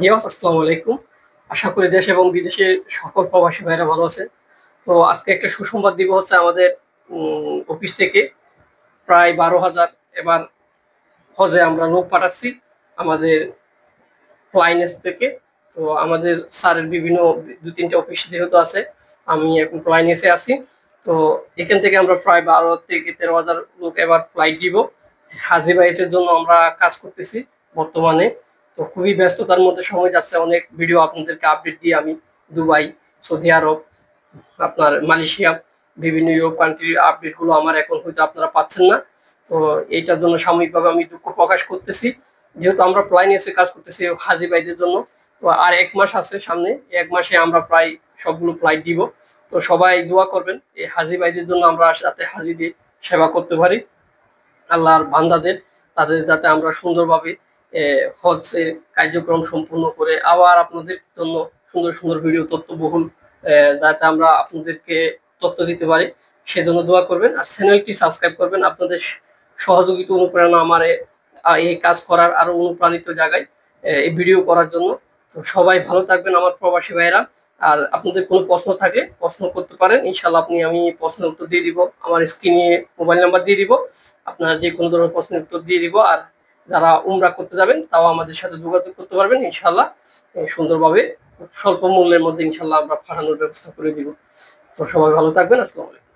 Viewers আসসালামু আলাইকুম। আশা করি দেশ এবং বিদেশের সকল প্রবাসী ভাইরা ভালো আছে। তো আজকে একটা সুসংবাদ দিব হচ্ছে আমাদের অফিস থেকে প্রায় ১২,০০০ এবার হজে আমরা লোক পাঠাচ্ছি আমাদের ফ্লাইনেস থেকে। তো আমাদের স্যারের বিভিন্ন ২-৩ টা অফিস যেহেতু আছে, আমি এখন ফ্লাইনেসে আছি। তো এখান থেকে আমরা প্রায় ১২ থেকে ১৩,০০০ লোক এবার ফ্লাইট দিব। হাজি বাইটের জন্য আমরা কাজ করতেছি বর্তমানে। তো খুবই ব্যস্ততার মধ্যে সময় যাচ্ছে। অনেক ভিডিও আপনাদেরকে আপডেট দিয়ে আমি দুবাই, সৌদি আরব, আপনার মালয়েশিয়া, বিভিন্ন ইউরোপ কান্ট্রির আপডেটগুলো আমার এখন হয়তো আপনারা পাচ্ছেন না। তো এইটার জন্য সাময়িকভাবে আমি দুঃখ প্রকাশ করতেছি। যেহেতু আমরা ফ্লাইনেসে কাজ করতেছি হাজি ভাইদের জন্য। তো আর ১ মাস আছে সামনে। ১ মাসে আমরা প্রায় সবগুলো ফ্লাইট দিব। তো সবাই দোয়া করবেন এই হাজি ভাইদের জন্য আমরা যাতে হাজিদের সেবা করতে পারি। আল্লাহর বান্দাদের তাদের যাতে আমরা সুন্দরভাবে হজ্জের কার্যক্রম সম্পূর্ণ করে আবার আপনাদের জন্য সুন্দর, সুন্দর ভিডিও তথ্যবহুল যাতে আমরা আপনাদেরকে তথ্য দিতে পারি সেজন্য দোয়া করবেন। আর চ্যানেলটি সাবস্ক্রাইব করবেন। আপনাদের সহযোগিতা অনুপ্রেরণা আমারে এই কাজ করার আরো অনুপ্রাণিত জাগায় এই ভিডিও করার জন্য। তো সবাই ভালো থাকবেন আমার প্রবাসী ভাইয়েরা। আর আপনাদের কোনো প্রশ্ন থাকে প্রশ্ন করতে পারেন। ইনশাআল্লাহ আমি প্রশ্নের উত্তর দিয়ে দিব। আমার স্ক্রিনে মোবাইল নাম্বার দিয়ে দিব। আপনারা যেকোনো ধরনের প্রশ্নের উত্তর দিয়ে দিব। আর যারা উমরা করতে যাবেন তাও আমাদের সাথে যোগাযোগ করতে পারবেন ইনশাআল্লাহ। সুন্দরভাবে স্বল্প মূল্যের মধ্যে ইনশাআল্লাহ আমরা পাঠানোর ব্যবস্থা করে দিব। তো সবাই ভালো থাকবেন। আসসালামু আলাইকুম।